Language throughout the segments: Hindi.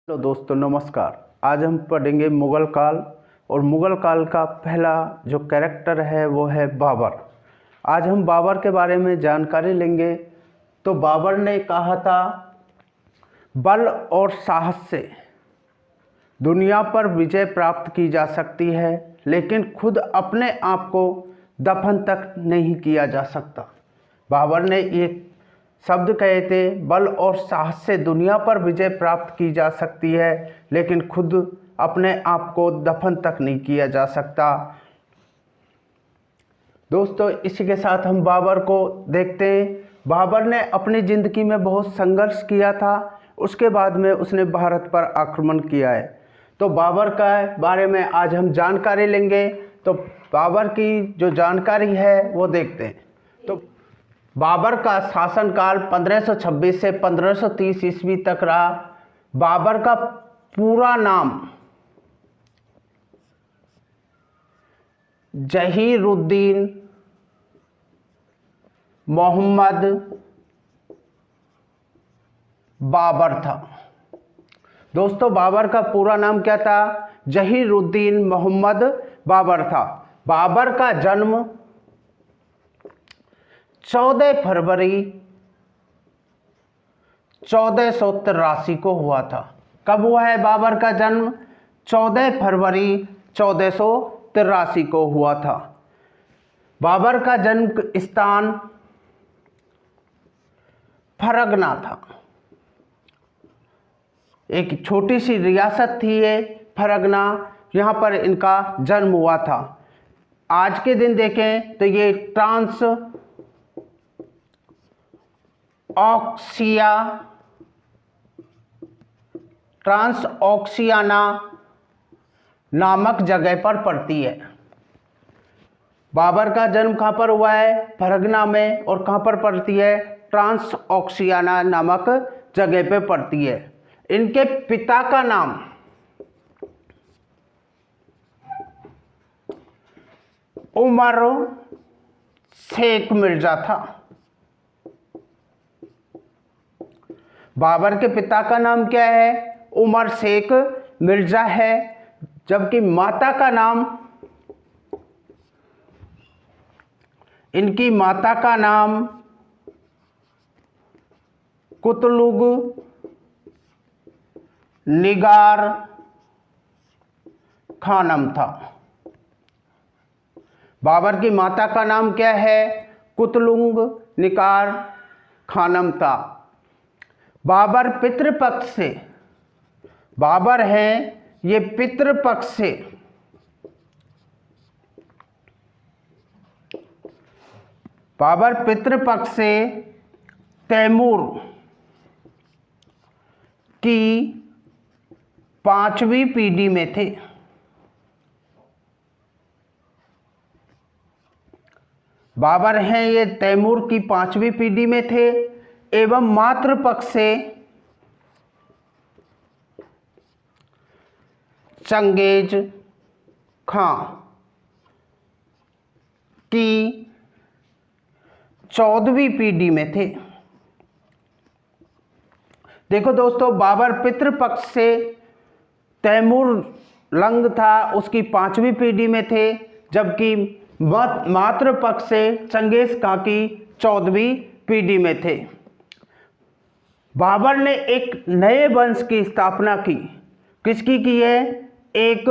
हेलो दोस्तों, नमस्कार। आज हम पढ़ेंगे मुग़ल काल। और मुग़ल काल का पहला जो कैरेक्टर है वो है बाबर। आज हम बाबर के बारे में जानकारी लेंगे। तो बाबर ने कहा था, बल और साहस से दुनिया पर विजय प्राप्त की जा सकती है, लेकिन खुद अपने आप को दफन तक नहीं किया जा सकता। बाबर ने ये शब्द कहे थे, बल और साहस से दुनिया पर विजय प्राप्त की जा सकती है, लेकिन खुद अपने आप को दफन तक नहीं किया जा सकता। दोस्तों, इसी के साथ हम बाबर को देखते हैं। बाबर ने अपनी ज़िंदगी में बहुत संघर्ष किया था। उसके बाद में उसने भारत पर आक्रमण किया है। तो बाबर का बारे में आज हम जानकारी लेंगे। तो बाबर की जो जानकारी है वो देखते हैं। तो बाबर का शासनकाल 1526 से 1530 ईस्वी तक रहा। बाबर का पूरा नाम जहीरुद्दीन मोहम्मद बाबर था। दोस्तों, बाबर का पूरा नाम क्या था? जहीरुद्दीन मोहम्मद बाबर था। बाबर का जन्म 14 फरवरी 1483 को हुआ था। कब हुआ है बाबर का जन्म? 14 फरवरी 1483 को हुआ था। बाबर का जन्म स्थान फरगना था। एक छोटी सी रियासत थी ये फरगना, यहाँ पर इनका जन्म हुआ था। आज के दिन देखें तो ये ट्रांस ऑक्सियाना नामक जगह पर पड़ती है। बाबर का जन्म कहाँ पर हुआ है? फरगना में। और कहाँ पर पड़ती है? ट्रांस ऑक्सियाना नामक जगह पे पड़ती है। इनके पिता का नाम उमर शेख मिर्जा था। बाबर के पिता का नाम क्या है? उमर शेख मिर्जा है। जबकि माता का नाम, इनकी माता का नाम कुतलुग निगार खानम था। बाबर की माता का नाम क्या है? कुतलुग निगार खानम था। बाबर पितृपक्ष से, बाबर हैं ये पितृपक्ष से बाबर पितृपक्ष से तैमूर की 5वीं पीढ़ी में थे। बाबर हैं ये तैमूर की 5वीं पीढ़ी में थे एवं मातृपक्ष से चंगेज खां की 14वीं पीढ़ी में थे। देखो दोस्तों, बाबर पितृपक्ष से तैमूर लंग था, उसकी 5वीं पीढ़ी में थे, जबकि मातृपक्ष से चंगेज खां की 14वीं पीढ़ी में थे। बाबर ने एक नए वंश की स्थापना की। किसकी की है? एक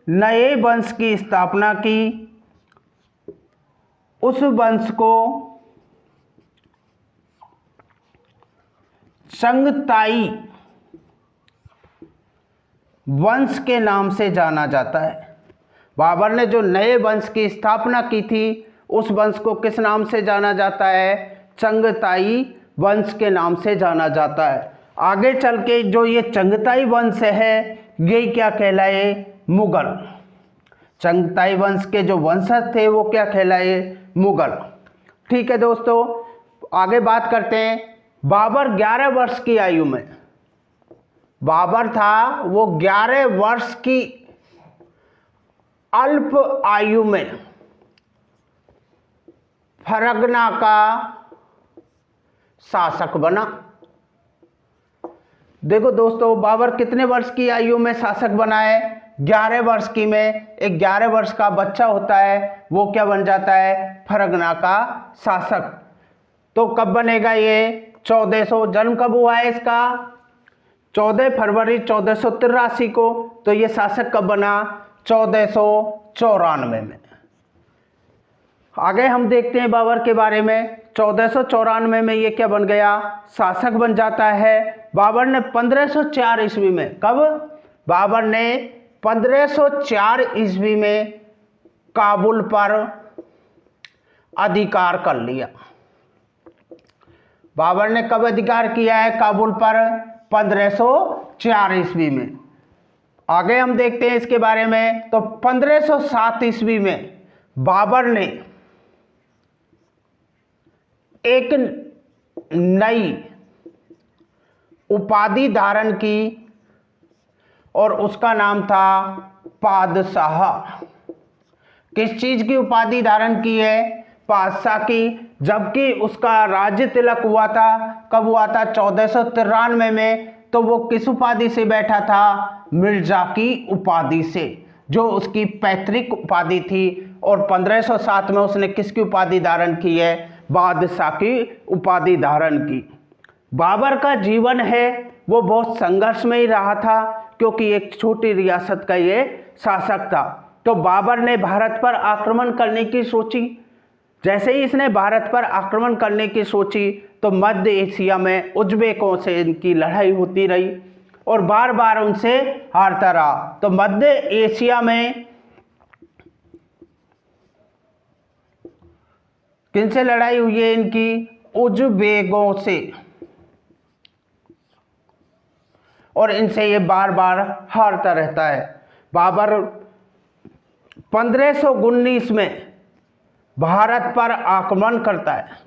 नए वंश की स्थापना की। उस वंश को चंगताई वंश के नाम से जाना जाता है। बाबर ने जो नए वंश की स्थापना की थी, उस वंश को किस नाम से जाना जाता है? चंगताई वंश के नाम से जाना जाता है। आगे चल के जो ये चंगताई वंश है, ये क्या कहलाए? मुगल। चंगताई वंश के जो वंशज थे वो क्या कहलाए? मुगल। ठीक है दोस्तों, आगे बात करते हैं। बाबर 11 वर्ष की आयु में, बाबर था वो 11 वर्ष की अल्प आयु में फरगना का शासक बना। देखो दोस्तों, बाबर कितने वर्ष की आयु में शासक बना है? 11 वर्ष की में। एक 11 वर्ष का बच्चा होता है वो क्या बन जाता है? फरगना का शासक। तो कब बनेगा ये? 1400। जन्म कब हुआ है इसका? 14 फरवरी 1483 को। तो ये शासक कब बना? 1494 में। आगे हम देखते हैं बाबर के बारे में। 1494 में ये क्या बन गया? शासक बन जाता है। बाबर ने 1504 ईस्वी में, कब? बाबर ने 1504 ईस्वी में काबुल पर अधिकार कर लिया। बाबर ने कब अधिकार किया है काबुल पर? 1504 ईस्वी में। आगे हम देखते हैं इसके बारे में। तो 1507 ईस्वी में बाबर ने एक नई उपाधि धारण की और उसका नाम था पादशाह। किस चीज की उपाधि धारण की है? पादशाह की। जबकि उसका राज्य तिलक हुआ था, कब हुआ था? 1493 में। तो वो किस उपाधि से बैठा था? मिर्जा की उपाधि से, जो उसकी पैतृक उपाधि थी। और 1507 में उसने किसकी उपाधि धारण की है? बादशाह की उपाधि धारण की। बाबर का जीवन है वो बहुत संघर्ष में ही रहा था, क्योंकि एक छोटी रियासत का ये शासक था। तो बाबर ने भारत पर आक्रमण करने की सोची। जैसे ही इसने भारत पर आक्रमण करने की सोची तो मध्य एशिया में उज्बेकों से इनकी लड़ाई होती रही और बार बार उनसे हारता रहा। तो मध्य एशिया में किनसे लड़ाई हुई है इनकी? उज्बेकों से। और इनसे ये बार बार हारता रहता है। बाबर 1519 में भारत पर आक्रमण करता है।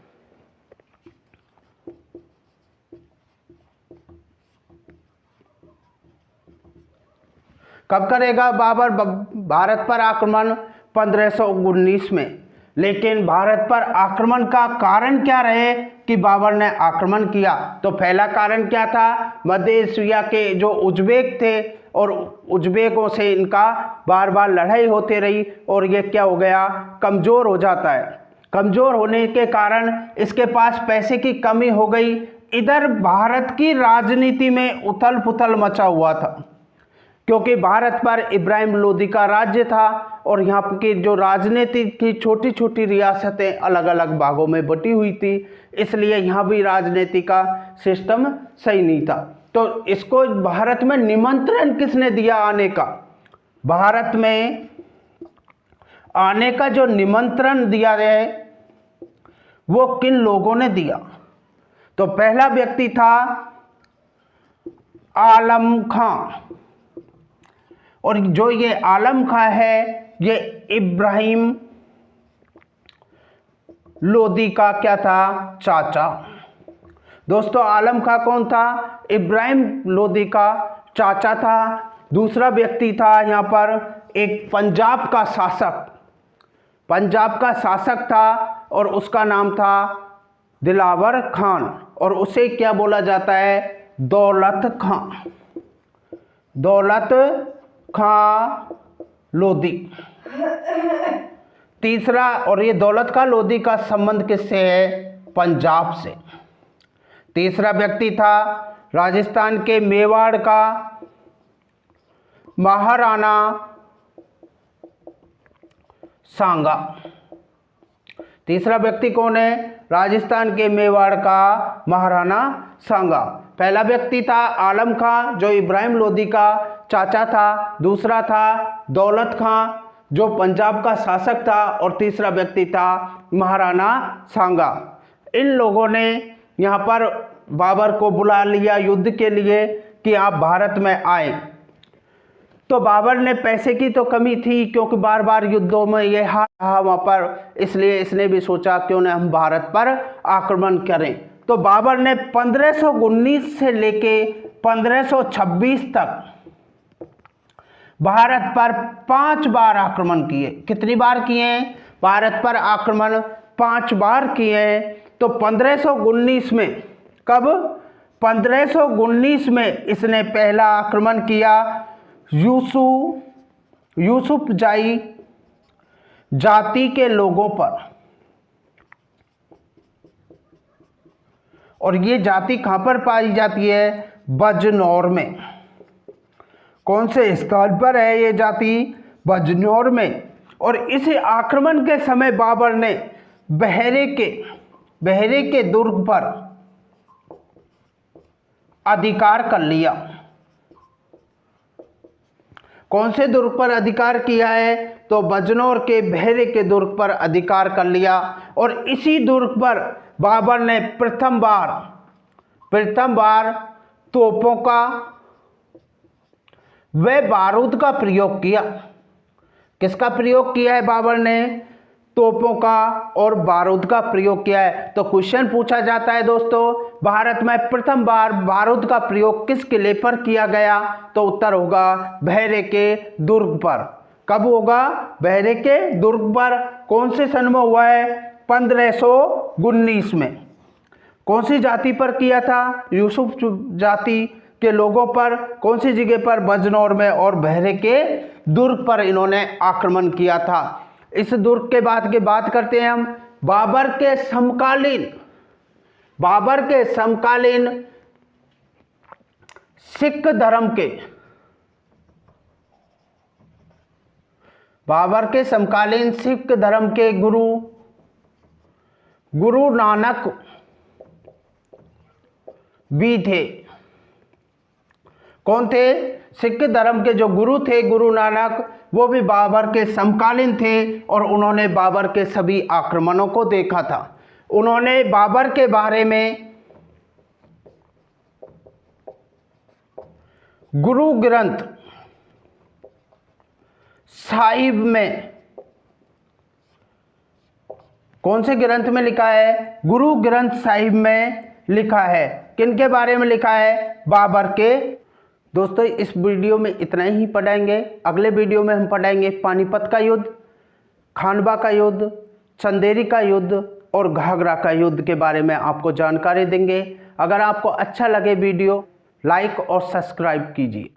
कब करेगा बाबर भारत पर आक्रमण? 1519 में। लेकिन भारत पर आक्रमण का कारण क्या रहे कि बाबर ने आक्रमण किया? तो पहला कारण क्या था? मध्य एशिया के जो उज्बेक थे और उज्बेकों से इनका बार बार लड़ाई होती रही और ये क्या हो गया? कमज़ोर हो जाता है। कमज़ोर होने के कारण इसके पास पैसे की कमी हो गई। इधर भारत की राजनीति में उथल पुथल मचा हुआ था, क्योंकि भारत पर इब्राहिम लोदी का राज्य था और यहाँ की जो राजनीति की छोटी छोटी रियासतें अलग अलग भागों में बटी हुई थी, इसलिए यहाँ भी राजनीति का सिस्टम सही नहीं था। तो इसको भारत में निमंत्रण किसने दिया आने का? भारत में आने का जो निमंत्रण दिया है वो किन लोगों ने दिया? तो पहला व्यक्ति था आलम खां। और जो ये आलम खां है ये इब्राहिम लोदी का क्या था? चाचा। दोस्तों, आलम खां कौन था? इब्राहिम लोदी का चाचा था। दूसरा व्यक्ति था यहाँ पर एक पंजाब का शासक। पंजाब का शासक था और उसका नाम था दिलावर खान, और उसे क्या बोला जाता है? दौलत खां। दौलत खां लोदी। तीसरा, और ये दौलत खां लोदी का संबंध किससे है? पंजाब से। तीसरा व्यक्ति था राजस्थान के मेवाड़ का महाराणा सांगा। तीसरा व्यक्ति कौन है? राजस्थान के मेवाड़ का महाराणा सांगा। पहला व्यक्ति था आलम खां जो इब्राहिम लोदी का चाचा था। दूसरा था दौलत खां जो पंजाब का शासक था। और तीसरा व्यक्ति था महाराणा सांगा। इन लोगों ने यहाँ पर बाबर को बुला लिया युद्ध के लिए कि आप भारत में आए। तो बाबर ने पैसे की तो कमी थी, क्योंकि बार बार युद्धों में ये हार रहा वहाँ पर, इसलिए इसने भी सोचा क्यों न हम भारत पर आक्रमण करें। तो बाबर ने 1519 से लेके 1526 तक भारत पर 5 बार आक्रमण किए। कितनी बार किए? भारत पर आक्रमण 5 बार किए। तो 1519 में, कब? 1519 में इसने पहला आक्रमण किया यूसुफजाई जाति के लोगों पर। और ये जाति कहां पर पाई जाती है? बजनौर में। कौन से स्थान पर है ये जाति? बजनौर में। और इस आक्रमण के समय बाबर ने बहरे के दुर्ग पर अधिकार कर लिया। कौन से दुर्ग पर अधिकार किया है? तो बजनौर के बहरे के दुर्ग पर अधिकार कर लिया। और इसी दुर्ग पर बाबर ने प्रथम बार तोपों का व बारूद का प्रयोग किया। किसका प्रयोग किया है बाबर ने? तोपों का और बारूद का प्रयोग किया है। तो क्वेश्चन पूछा जाता है दोस्तों, भारत में प्रथम बार बारूद का प्रयोग किस किले पर किया गया? तो उत्तर होगा बहरे के दुर्ग पर। कब होगा? बहरे के दुर्ग पर। कौन से सन में हुआ है? 1519 में। कौन सी जाति पर किया था? यूसुफ जाति के लोगों पर। कौन सी जगह पर? बजनौर में। और बहरे के दुर्ग पर इन्होंने आक्रमण किया था। इस दुर्ग के बाद की बात करते हैं हम बाबर के समकालीन सिख धर्म के। बाबर के समकालीन सिख धर्म के गुरु नानक भी थे। कौन थे? सिख धर्म के जो गुरु थे, गुरु नानक, वो भी बाबर के समकालीन थे। और उन्होंने बाबर के सभी आक्रमणों को देखा था। उन्होंने बाबर के बारे में गुरु ग्रंथ साहिब में, कौन से ग्रंथ में लिखा है? गुरु ग्रंथ साहिब में लिखा है। किनके बारे में लिखा है? बाबर के। दोस्तों इस वीडियो में इतना ही पढ़ाएंगे। अगले वीडियो में हम पढ़ाएंगे पानीपत का युद्ध, खानवा का युद्ध, चंदेरी का युद्ध और घाघरा का युद्ध के बारे में आपको जानकारी देंगे। अगर आपको अच्छा लगे वीडियो, लाइक और सब्सक्राइब कीजिए।